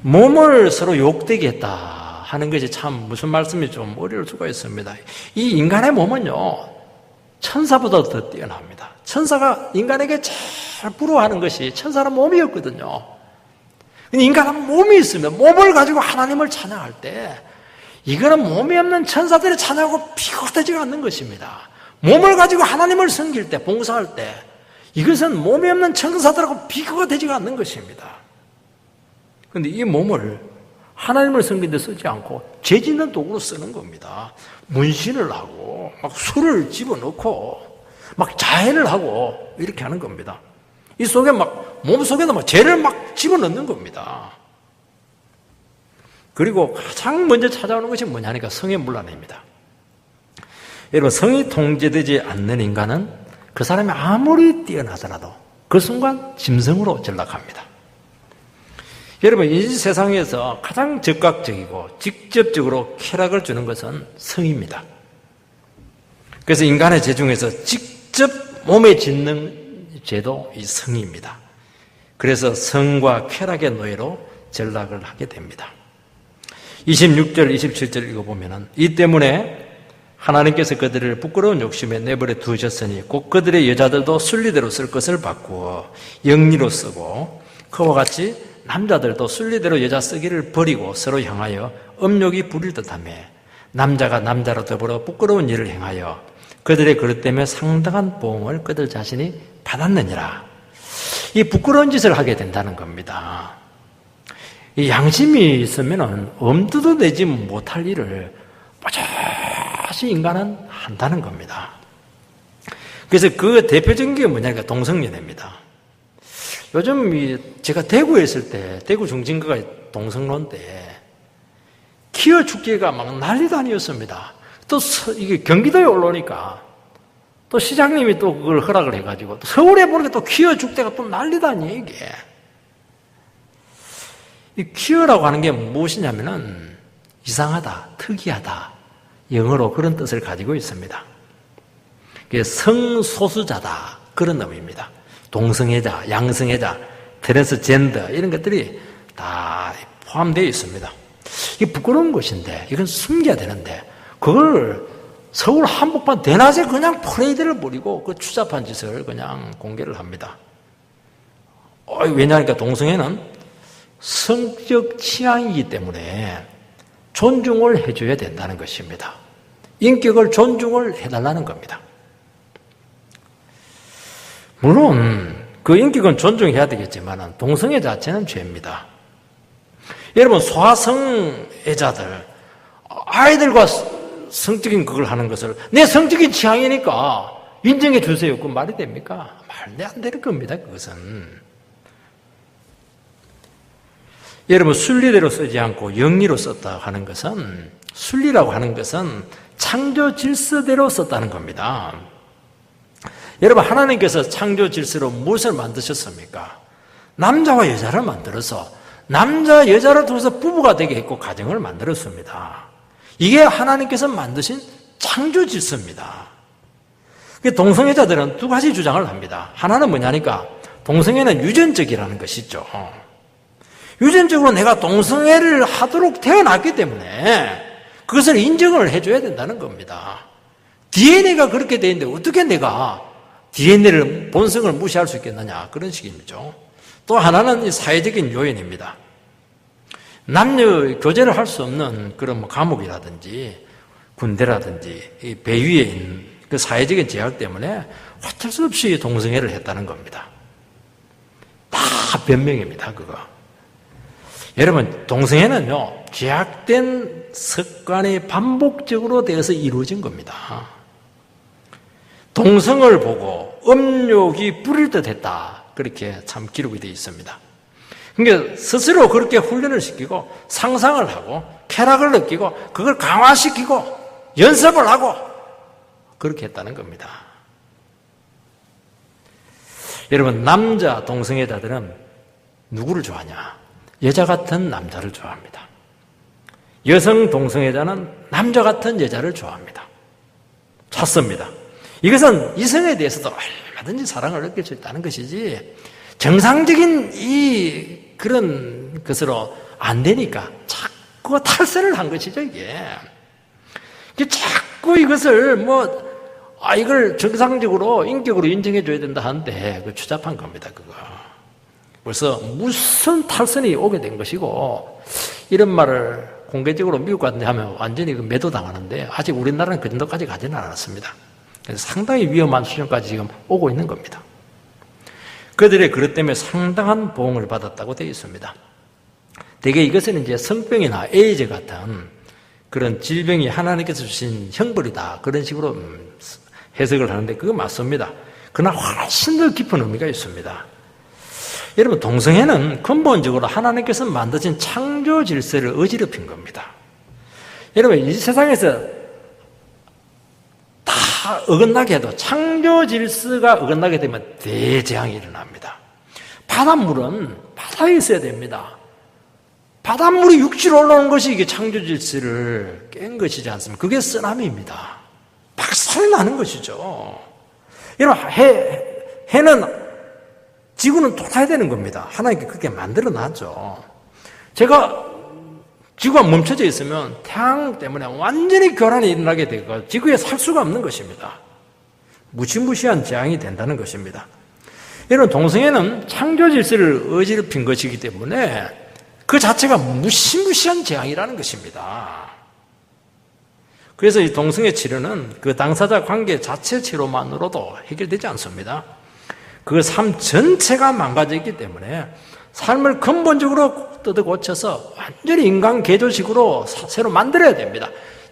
몸을 서로 욕되게 했다 하는 것이 참 무슨 말씀이 좀 어려울 수가 있습니다. 이 인간의 몸은요, 천사보다 더 뛰어납니다. 천사가 인간에게 제일 부러워하는 것이 천사는 몸이었거든요. 인간은 몸이 있으면 몸을 가지고 하나님을 찬양할 때 이거는 몸이 없는 천사들이 찬양하고 비교되지가 않는 것입니다. 몸을 가지고 하나님을 섬길 때, 봉사할 때 이것은 몸이 없는 천사들하고 비교가 되지가 않는 것입니다. 그런데 이 몸을 하나님을 섬기는 데 쓰지 않고 죄 짓는 도구로 쓰는 겁니다. 문신을 하고 막 술을 집어넣고 막 자해를 하고 이렇게 하는 겁니다. 이 속에 몸 속에다 죄를 막 집어넣는 겁니다. 그리고 가장 먼저 찾아오는 것이 뭐냐니까 성의 문란입니다. 여러분, 성이 통제되지 않는 인간은 그 사람이 아무리 뛰어나더라도 그 순간 짐승으로 전락합니다. 여러분, 이 세상에서 가장 즉각적이고 직접적으로 쾌락을 주는 것은 성입니다. 그래서 인간의 죄 중에서 직접 몸에 짓는 죄도 이 성입니다. 그래서 성과 쾌락의 노예로 전락을 하게 됩니다. 26절, 27절 읽어보면 이 때문에 하나님께서 그들을 부끄러운 욕심에 내버려 두셨으니 곧 그들의 여자들도 순리대로 쓸 것을 바꾸어 영리로 쓰고 그와 같이 남자들도 순리대로 여자 쓰기를 버리고 서로 향하여 음욕이 부릴 듯하며 남자가 남자로 더불어 부끄러운 일을 행하여 그들의 그릇 때문에 상당한 보응을 그들 자신이 받았느니라. 이 부끄러운 짓을 하게 된다는 겁니다. 이 양심이 있으면 엄두도 내지 못할 일을 뽀짝이 인간은 한다는 겁니다. 그래서 그 대표적인 게 뭐냐니까 동성연애입니다. 요즘 제가 대구에 있을 때 대구 중진구가 동성로인데 키어 축제가 막 난리도 아니었습니다. 또 이게 경기도에 올라오니까 또 시장님이 또 그걸 허락을 해가지고 또 서울에 보니까 또 키어 축제가 또 난리다니 이게. 이 퀴어라고 하는 게 무엇이냐면은 이상하다, 특이하다, 영어로 그런 뜻을 가지고 있습니다. 그게 성소수자다 그런 의미입니다. 동성애자, 양성애자, 트랜스젠더 이런 것들이 다 포함되어 있습니다. 이게 부끄러운 것인데 이건 숨겨야 되는데 그걸 서울 한복판 대낮에 그냥 퍼레이드를 벌이고 그 추잡한 짓을 그냥 공개를 합니다. 왜냐하니까 동성애는 성적 취향이기 때문에 존중을 해줘야 된다는 것입니다. 인격을 존중을 해달라는 겁니다. 물론 그 인격은 존중해야 되겠지만 동성애 자체는 죄입니다. 여러분, 소아성애자들 아이들과 성적인 그걸 하는 것을 내 성적인 취향이니까 인정해 주세요. 그 말이 됩니까? 말도 안 되는 겁니다. 그것은. 여러분, 순리대로 쓰지 않고 영리로 썼다 하는 것은, 순리라고 하는 것은 창조 질서대로 썼다는 겁니다. 여러분, 하나님께서 창조 질서로 무엇을 만드셨습니까? 남자와 여자를 만들어서 남자, 여자를 통해서 부부가 되게 했고 가정을 만들었습니다. 이게 하나님께서 만드신 창조 질서입니다. 동성애자들은 두 가지 주장을 합니다. 하나는 뭐냐니까 동성애는 유전적이라는 것이죠. 유전적으로 내가 동성애를 하도록 태어났기 때문에 그것을 인정을 해줘야 된다는 겁니다. DNA가 그렇게 돼 있는데 어떻게 내가 DNA를 본성을 무시할 수 있겠느냐 그런 식이죠. 또 하나는 사회적인 요인입니다. 남녀 교제를 할 수 없는 그런 감옥이라든지 군대라든지 배 위에 있는 그 사회적인 제약 때문에 어쩔 수 없이 동성애를 했다는 겁니다. 다 변명입니다, 그거. 여러분, 동성애는요, 제약된 습관이 반복적으로 되어서 이루어진 겁니다. 동성을 보고 음욕이 부릴 듯 했다. 그렇게 참 기록이 되어 있습니다. 그러니까 스스로 그렇게 훈련을 시키고 상상을 하고 쾌락을 느끼고 그걸 강화시키고 연습을 하고 그렇게 했다는 겁니다. 여러분, 남자 동성애자들은 누구를 좋아하냐? 여자 같은 남자를 좋아합니다. 여성 동성애자는 남자 같은 여자를 좋아합니다. 찾습니다. 이것은 이성에 대해서도 얼마든지 사랑을 느낄 수 있다는 것이지 정상적인 그런 것으로 안 되니까 자꾸 탈선을 한 것이죠, 이게. 자꾸 이것을 이걸 정상적으로 인격으로 인정해줘야 된다 하는데 그 추잡한 겁니다, 그거. 벌써 무슨 탈선이 오게 된 것이고 이런 말을 공개적으로 미국 같은 데 하면 완전히 매도당하는데 아직 우리나라는 그 정도까지 가지는 않았습니다. 그래서 상당히 위험한 수준까지 지금 오고 있는 겁니다. 그들의 그릇 때문에 상당한 보응을 받았다고 되어 있습니다. 대개 이것은 이제 성병이나 에이즈 같은 그런 질병이 하나님께서 주신 형벌이다. 그런 식으로 해석을 하는데 그거 맞습니다. 그러나 훨씬 더 깊은 의미가 있습니다. 여러분, 동성애는 근본적으로 하나님께서 만드신 창조 질서를 어지럽힌 겁니다. 여러분, 이 세상에서 다 어긋나게 해도 창조 질서가 어긋나게 되면 대재앙이 일어납니다. 바닷물은 바다에 있어야 됩니다. 바닷물이 육지로 올라오는 것이 이게 창조 질서를 깬 것이지 않습니까? 그게 쓰나미입니다. 박살나는 것이죠. 여러분, 해는 지구는 돌아야 되는 겁니다. 하나님께 그렇게 만들어 놨죠. 지구가 멈춰져 있으면 태양 때문에 완전히 교란이 일어나게 되고 지구에 살 수가 없는 것입니다. 무시무시한 재앙이 된다는 것입니다. 여러분, 동성애는 창조 질서를 어지럽힌 것이기 때문에 그 자체가 무시무시한 재앙이라는 것입니다. 그래서 이 동성애 치료는 그 당사자 관계 자체 치료만으로도 해결되지 않습니다. 그 삶 전체가 망가져 있기 때문에 삶을 근본적으로 뜯어 고쳐서 완전히 인간 개조식으로 새로 만들어야 됩니다.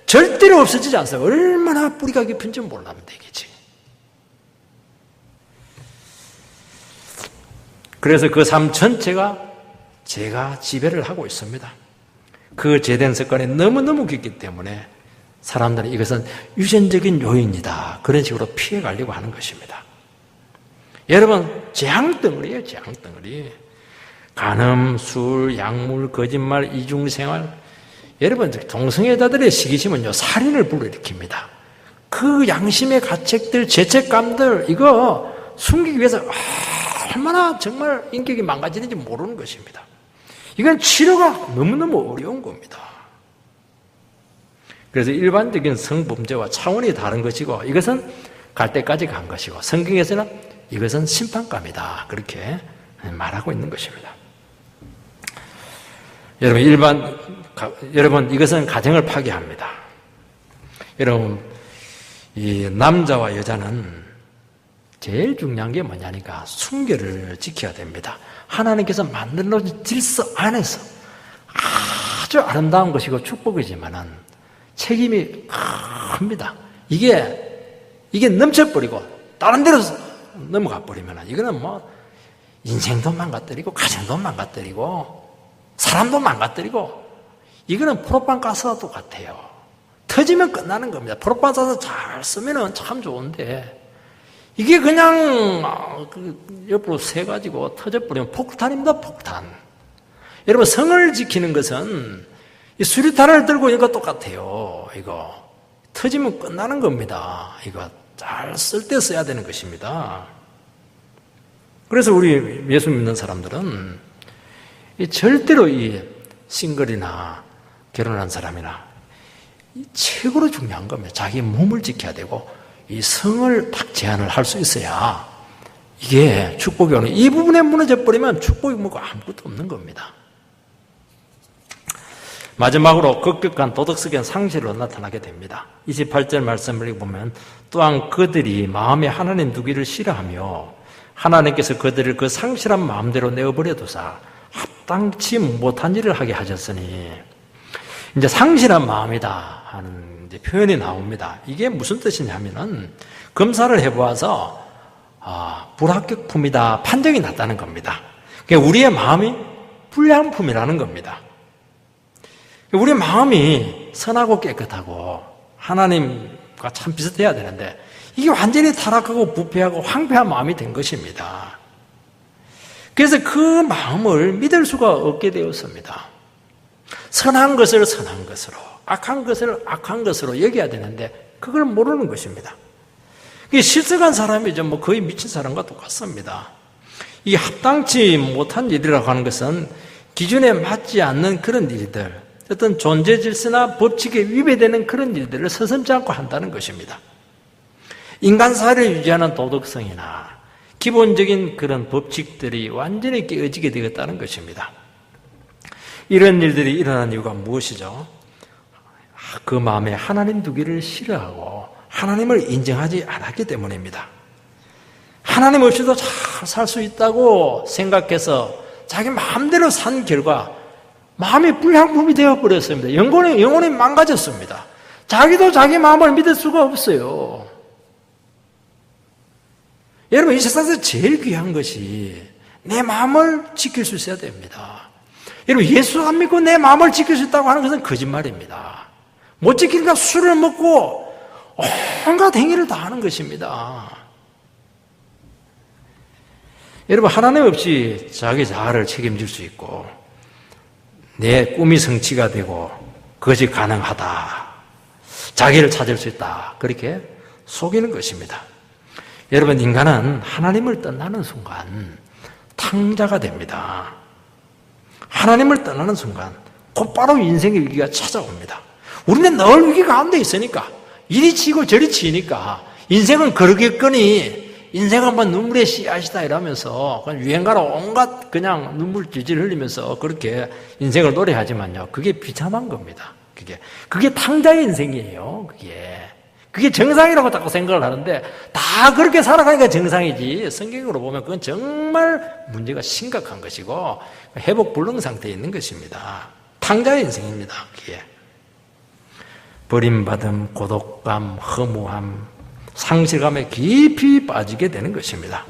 절대로 없어지지 않아요. 얼마나 뿌리가 깊은지 몰라면 되겠지. 그래서 그 삶 전체가 죄가 지배를 하고 있습니다. 그 죄된 습관이 너무너무 깊기 때문에 사람들은 이것은 유전적인 요인이다. 그런 식으로 피해 가려고 하는 것입니다. 여러분, 재앙덩어리예요, 재앙덩어리. 간음, 술, 약물, 거짓말, 이중생활. 여러분, 동성애자들의 시기심은요, 살인을 불러일으킵니다. 그 양심의 가책들, 죄책감들, 이거 숨기기 위해서 얼마나 정말 인격이 망가지는지 모르는 것입니다. 이건 치료가 너무너무 어려운 겁니다. 그래서 일반적인 성범죄와 차원이 다른 것이고 이것은 갈 때까지 간 것이고 성경에서는 이것은 심판감이다. 그렇게 말하고 있는 것입니다. 여러분, 이것은 가정을 파괴합니다. 여러분, 이 남자와 여자는 제일 중요한 게 뭐냐니까 순결을 지켜야 됩니다. 하나님께서 만들어 놓은 질서 안에서 아주 아름다운 것이고 축복이지만은 책임이 큽니다. 이게 넘쳐버리고 다른 데로 넘어가 버리면 이거는 인생도 망가뜨리고 가정도 망가뜨리고 사람도 망가뜨리고 이거는 프로판 가스와 똑같아요. 터지면 끝나는 겁니다. 프로판 가스 잘 쓰면은 참 좋은데 이게 그냥 옆으로 새가지고 터져버리면 폭탄입니다. 폭탄. 여러분, 성을 지키는 것은 이 수류탄을 들고 있는 것 똑같아요. 이거 터지면 끝나는 겁니다. 이거 잘 쓸 때 써야 되는 것입니다. 그래서 우리 예수 믿는 사람들은 절대로 이 싱글이나 결혼한 사람이나 최고로 중요한 겁니다. 자기 몸을 지켜야 되고 이 성을 딱 제한을 할 수 있어야 이게 축복이 오는, 이 부분에 무너져 버리면 축복이 뭐고 아무것도 없는 겁니다. 마지막으로 급격한 도덕적인 상실로 나타나게 됩니다. 28절 말씀을 보면 또한 그들이 마음에 하나님 두기를 싫어하며 하나님께서 그들을 그 상실한 마음대로 내어버려 두사 합당치 못한 일을 하게 하셨으니, 이제 상실한 마음이다 하는 이제 표현이 나옵니다. 이게 무슨 뜻이냐면은 검사를 해보아서 불합격품이다 판정이 났다는 겁니다. 그러니까 우리의 마음이 불량품이라는 겁니다. 우리 마음이 선하고 깨끗하고 하나님과 참 비슷해야 되는데 이게 완전히 타락하고 부패하고 황폐한 마음이 된 것입니다. 그래서 그 마음을 믿을 수가 없게 되었습니다. 선한 것을 선한 것으로, 악한 것을 악한 것으로 여겨야 되는데 그걸 모르는 것입니다. 이게 실성한 사람이죠. 뭐 거의 미친 사람과 똑같습니다. 이 합당치 못한 일이라고 하는 것은 기준에 맞지 않는 그런 일들, 어떤 존재 질서나 법칙에 위배되는 그런 일들을 서슴지 않고 한다는 것입니다. 인간 사회를 유지하는 도덕성이나 기본적인 그런 법칙들이 완전히 깨어지게 되었다는 것입니다. 이런 일들이 일어난 이유가 무엇이죠? 그 마음에 하나님 두기를 싫어하고 하나님을 인정하지 않았기 때문입니다. 하나님 없이도 잘 살 수 있다고 생각해서 자기 마음대로 산 결과 마음이 불량품이 되어버렸습니다. 영혼이 망가졌습니다. 자기도 자기 마음을 믿을 수가 없어요. 여러분, 이 세상에서 제일 귀한 것이 내 마음을 지킬 수 있어야 됩니다. 여러분, 예수 안 믿고 내 마음을 지킬 수 있다고 하는 것은 거짓말입니다. 못 지키니까 술을 먹고 온갖 행위를 다 하는 것입니다. 여러분, 하나님 없이 자기 자아를 책임질 수 있고 내 꿈이 성취가 되고 그것이 가능하다, 자기를 찾을 수 있다, 그렇게 속이는 것입니다. 여러분, 인간은 하나님을 떠나는 순간 탕자가 됩니다. 하나님을 떠나는 순간 곧바로 인생의 위기가 찾아옵니다. 우리는 늘 위기 가운데 있으니까, 이리 치고 저리 치니까 인생은 그러겠거니 인생 한번 눈물의 씨앗이다 이러면서 그냥 유행가로 온갖 그냥 눈물 질질 흘리면서 그렇게 인생을 노래하지만요, 그게 비참한 겁니다. 그게 탕자의 인생이에요. 그게 정상이라고 자꾸 생각을 하는데 다 그렇게 살아가니까 정상이지, 성경으로 보면 그건 정말 문제가 심각한 것이고 회복 불능 상태에 있는 것입니다. 탕자의 인생입니다. 그게 버림받음, 고독감, 허무함, 상실감에 깊이 빠지게 되는 것입니다.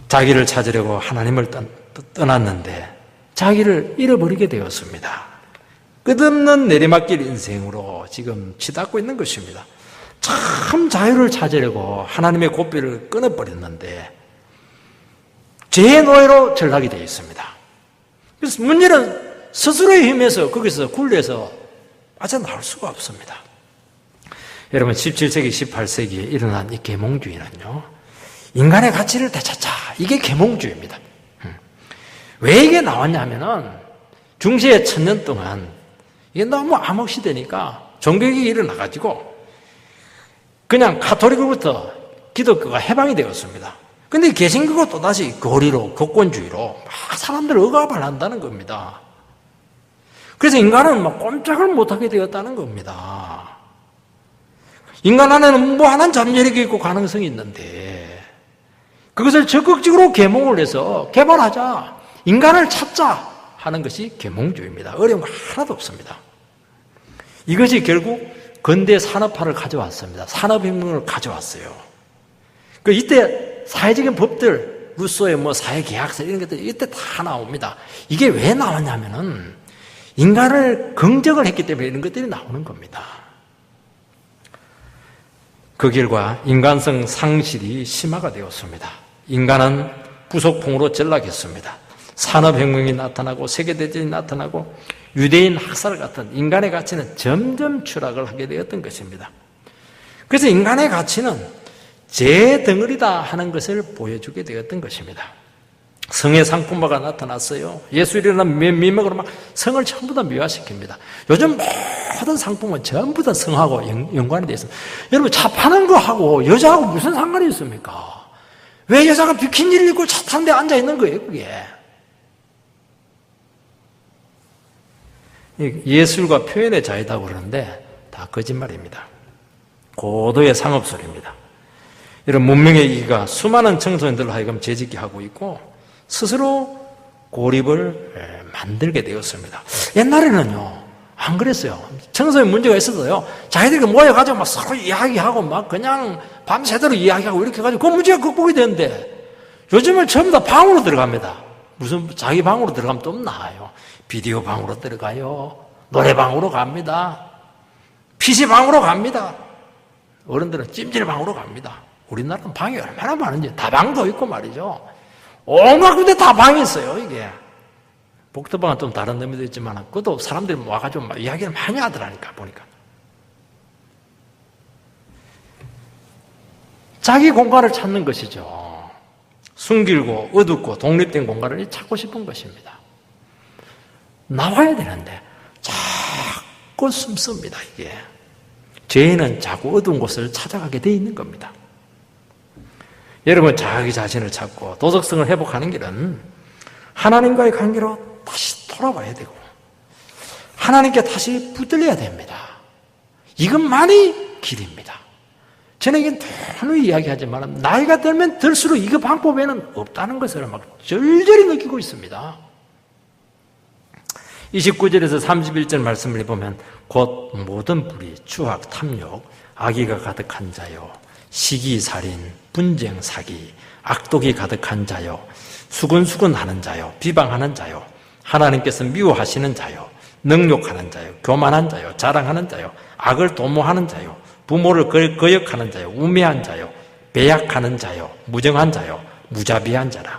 자기를 찾으려고 하나님을 떠났는데 자기를 잃어버리게 되었습니다. 끝없는 내리막길 인생으로 지금 치닫고 있는 것입니다. 참 자유를 찾으려고 하나님의 고삐를 끊어버렸는데 죄의 노예로 전락이 되어 있습니다. 그래서 문제는 스스로의 힘에서 거기서 굴려서 빠져나올 수가 없습니다. 여러분, 17세기, 18세기에 일어난 이 계몽주의는요, 인간의 가치를 되찾자, 이게 계몽주의입니다. 왜 이게 나왔냐면은 중세의 1000년 동안 이게 너무 암흑시대니까 종교개혁이 일어나가지고 그냥 가톨릭으로부터 기독교가 해방이 되었습니다. 근데 개신교가 또다시 교리로, 교권주의로 막 사람들을 억압을 겁니다. 그래서 인간은 막 꼼짝을 못하게 되었다는 겁니다. 인간 안에는 무한한 잠재력이 있고 가능성이 있는데 그것을 적극적으로 계몽을 해서 개발하자, 인간을 찾자 하는 것이 계몽주의입니다. 어려운 거 하나도 없습니다. 이것이 결국 근대 산업화를 가져왔습니다. 산업혁명을 가져왔어요. 이때 사회적인 법들, 루소의 사회계약서 이런 것들 이때 다 나옵니다. 이게 왜 나왔냐면은 인간을 긍정을 했기 때문에 이런 것들이 나오는 겁니다. 그 결과 인간성 상실이 심화가 되었습니다. 인간은 부속품으로 전락했습니다. 산업혁명이 나타나고 세계대전이 나타나고 유대인 학살 같은 인간의 가치는 점점 추락을 하게 되었던 것입니다. 그래서 인간의 가치는 제 덩어리다 하는 것을 보여주게 되었던 것입니다. 성의 상품화가 나타났어요. 예술이라는 미명으로 막 성을 전부 다 미화시킵니다. 요즘 모든 상품은 전부 다 성하고 연관이 되어 있습니다. 여러분, 차 파는 거하고 여자하고 무슨 상관이 있습니까? 왜 여자가 비키니를 입고 차 타는 데 앉아 있는 거예요, 그게? 예술과 표현의 자유다고 그러는데 다 거짓말입니다. 고도의 상업술입니다. 이런 문명의 이기가 수많은 청소년들로 하여금 재짓게 하고 있고 스스로 고립을 만들게 되었습니다. 옛날에는요, 안 그랬어요. 청소년 문제가 있어도요, 자기들이 모여가지고 막 서로 이야기하고 막 그냥 밤새도록 이야기하고 이렇게 해가지고 그 문제가 극복이 되는데 요즘은 전부 다 방으로 들어갑니다. 무슨 자기 방으로 들어가면 또 나아요. 비디오 방으로 들어가요. 노래방으로 갑니다. PC방으로 갑니다. 어른들은 찜질방으로 갑니다. 우리나라는 방이 얼마나 많은지, 다방도 있고 말이죠. 온갖 군데 다 방이 있어요, 이게. 복덕방은 좀 다른 의미도 있지만 그것도 사람들이 와가지고 막 이야기를 많이 하더라니까 보니까. 자기 공간을 찾는 것이죠. 숨기고 어둡고 독립된 공간을 찾고 싶은 것입니다. 나와야 되는데 자꾸 숨습니다. 이게 죄인은 자꾸 어두운 곳을 찾아가게 돼 있는 겁니다. 여러분, 자기 자신을 찾고 도덕성을 회복하는 길은 하나님과의 관계로 다시 돌아와야 되고 하나님께 다시 붙들려야 됩니다. 이것만이 길입니다. 저는 이게 늘 이야기하지만 나이가 들면 들수록 이거 방법에는 없다는 것을 막 절절히 느끼고 있습니다. 29절에서 31절 말씀을 보면 곧 모든 불의, 추악, 탐욕, 악의가 가득한 자요, 시기, 살인, 분쟁, 사기, 악독이 가득한 자요, 수근수근하는 자요, 비방하는 자요, 하나님께서 미워하시는 자요, 능욕하는 자요, 교만한 자요, 자랑하는 자요, 악을 도모하는 자요, 부모를 거역하는 자요, 우매한 자요, 배약하는 자요, 무정한 자요, 무자비한 자라.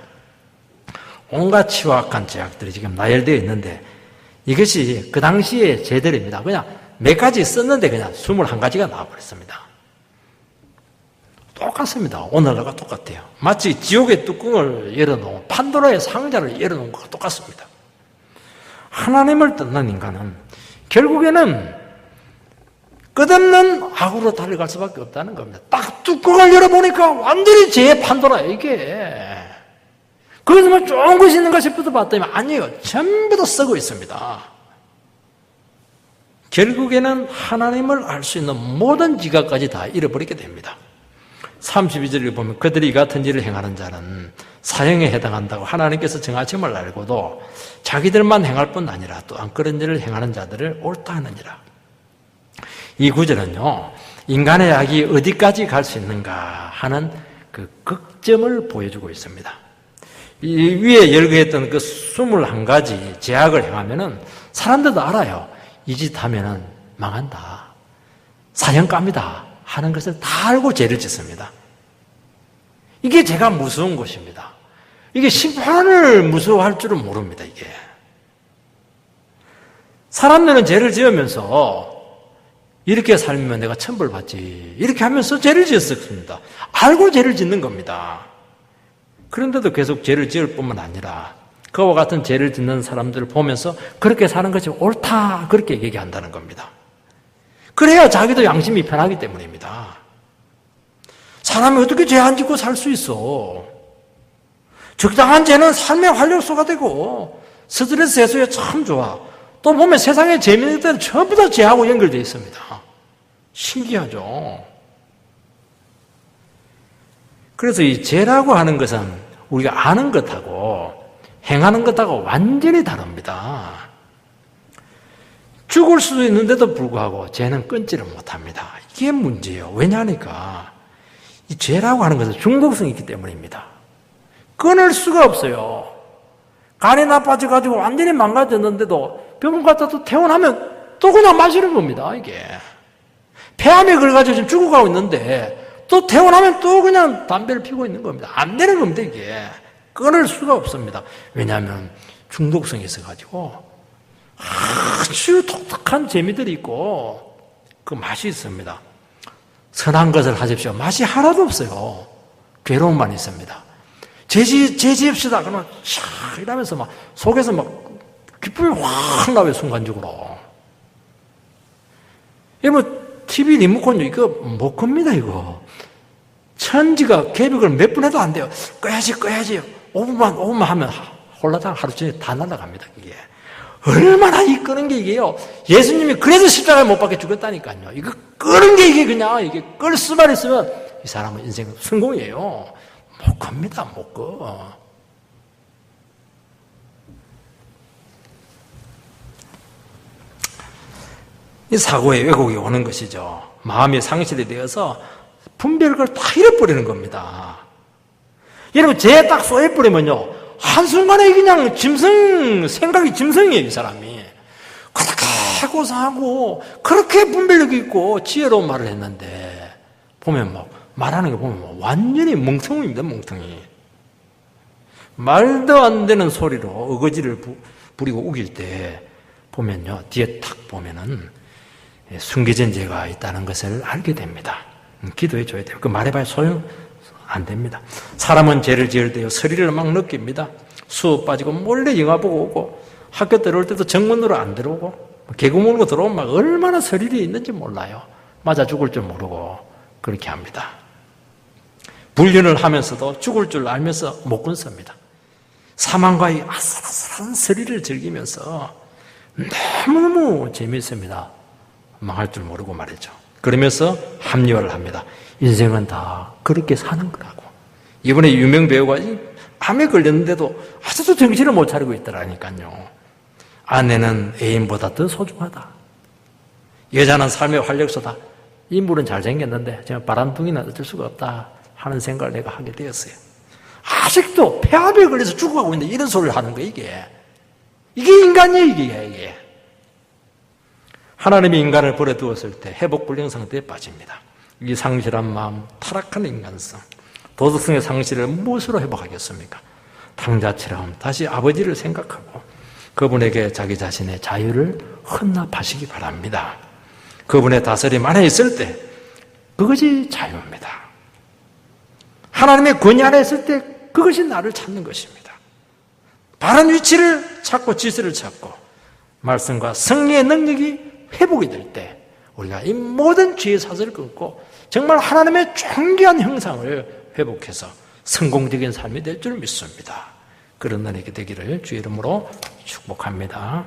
온갖 치와악한 죄악들이 지금 나열되어 있는데 이것이 그 당시의 죄들입니다. 그냥 몇 가지 썼는데 그냥 21가지가 나와버렸습니다. 똑같습니다. 오늘날과 똑같아요. 마치 지옥의 뚜껑을 열어놓은 판도라의 상자를 열어놓은 것과 똑같습니다. 하나님을 떠난 인간은 결국에는 끝없는 악으로 달려갈 수밖에 없다는 겁니다. 딱 뚜껑을 열어보니까 완전히 죄의 판도라예요, 이게. 거기서 뭐 좋은 것이 있는가 싶어서 봤더니 아니에요. 전부 다 썩어 있습니다. 결국에는 하나님을 알 수 있는 모든 지각까지 다 잃어버리게 됩니다. 32절을 보면 그들이 이 같은 일을 행하는 자는 사형에 해당한다고 하나님께서 정하심을 알고도 자기들만 행할 뿐 아니라 또한 그런 일을 행하는 자들을 옳다 하느니라. 이 구절은요, 인간의 악이 어디까지 갈 수 있는가 하는 그 극점을 보여주고 있습니다. 이 위에 열거했던 그 21가지 죄악을 행하면은 사람들도 알아요. 이 짓 하면은 망한다. 사형감이다. 하는 것을 다 알고 죄를 짓습니다. 이게 제가 무서운 것입니다. 이게 심판을 무서워할 줄은 모릅니다, 이게. 사람들은 죄를 지으면서 이렇게 살면 내가 천벌받지. 이렇게 하면서 죄를 지었습니다. 알고 죄를 짓는 겁니다. 그런데도 계속 죄를 지을 뿐만 아니라 그와 같은 죄를 짓는 사람들을 보면서 그렇게 사는 것이 옳다. 그렇게 얘기한다는 겁니다. 그래야 자기도 양심이 편하기 때문입니다. 사람이 어떻게 죄 안 짓고 살 수 있어? 적당한 죄는 삶의 활력소가 되고 스트레스 해소에 참 좋아. 또 보면 세상의 재미있는 것들은 전부 다 죄하고 연결되어 있습니다. 신기하죠? 그래서 이 죄라고 하는 것은 우리가 아는 것하고 행하는 것하고 완전히 다릅니다. 죽을 수도 있는데도 불구하고 죄는 끊지를 못합니다. 이게 문제예요. 왜냐하니까 이 죄라고 하는 것은 중독성이 있기 때문입니다. 끊을 수가 없어요. 간이 나빠져가지고 완전히 망가졌는데도 병원 갔다 또 퇴원하면 또 그냥 마시는 겁니다, 이게. 폐암에 걸려가지고 지금 죽어가고 있는데 또 퇴원하면 또 그냥 담배를 피우고 있는 겁니다. 안 되는 겁니다, 이게. 끊을 수가 없습니다. 왜냐하면 중독성이 있어가지고 아주 독특한 재미들이 있고 그 맛이 있습니다. 선한 것을 하십시오. 맛이 하나도 없어요. 괴로움만 있습니다. 제지합시다. 그러면 샥 이러면서 막 속에서 막 기쁨이 확 나와요, 순간적으로. 여러분, TV 리모컨 이거 못 겁니다, 이거. 천지가 계획을 몇 분 해도 안 돼요. 꺼야지. 5분만 하면 홀라당 하루 종일 다 날아갑니다, 이게. 얼마나 이 끄는 게 이게요. 예수님이 그래서 십자가에 못 박혀 죽었다니까요. 이거 끄는 게 이게 그냥, 이게 끌 수만 있으면 이 사람은 인생 성공이에요. 못 겁니다, 못 꺼. 이 사고의 왜곡이 오는 것이죠. 마음이 상실이 되어서 분별을 다 잃어버리는 겁니다. 여러분, 죄에 딱 쏘여버리면요, 한순간에 그냥 생각이 짐승이에요, 이 사람이. 그렇게 고상하고, 그렇게 분별력이 있고, 지혜로운 말을 했는데, 보면 막, 말하는 거 보면 완전히 멍텅이입니다, 멍텅이. 말도 안 되는 소리로 어거지를 부리고 우길 때 보면요, 뒤에 탁 보면은 숨겨진 죄가 있다는 것을 알게 됩니다. 기도해 줘야 돼요. 그 말해봐야 소용 안 됩니다. 사람은 죄를 지을 때요, 서리를 막 느낍니다. 수업 빠지고 몰래 영화 보고 오고, 학교 들어올 때도 정문으로 안 들어오고, 개구멍으로 들어오면 막 얼마나 서리이 있는지 몰라요. 맞아 죽을 줄 모르고 그렇게 합니다. 불륜을 하면서도 죽을 줄 알면서 못 끊습니다. 사망과의 아슬아슬한 서리를 즐기면서 너무너무 재미있습니다. 망할 줄 모르고 말이죠. 그러면서 합리화를 합니다. 인생은 다 그렇게 사는 거라고. 이번에 유명 배우가 암에 걸렸는데도 아직도 정신을 못 차리고 있더라니까요. 아내는 애인보다 더 소중하다. 여자는 삶의 활력소다. 인물은 잘생겼는데 제가 바람둥이는 어쩔 수가 없다 하는 생각을 내가 하게 되었어요. 아직도 폐암에 걸려서 죽어가고 있는데 이런 소리를 하는 거예요, 이게. 이게 인간이에요, 이게. 하나님이 인간을 버려두었을 때 회복불능 상태에 빠집니다. 이 상실한 마음, 타락한 인간성, 도덕성의 상실을 무엇으로 회복하겠습니까? 탕자처럼 다시 아버지를 생각하고 그분에게 자기 자신의 자유를 헌납하시기 바랍니다. 그분의 다스림 안에 있을 때 그것이 자유입니다. 하나님의 권위 안에 있을 때 그것이 나를 찾는 것입니다. 바른 위치를 찾고 질서를 찾고 말씀과 승리의 능력이 회복이 될 때 우리가 이 모든 죄의 사슬을 끊고 정말 하나님의 존귀한 형상을 회복해서 성공적인 삶이 될 줄 믿습니다. 그런 날이 되기를 주의 이름으로 축복합니다.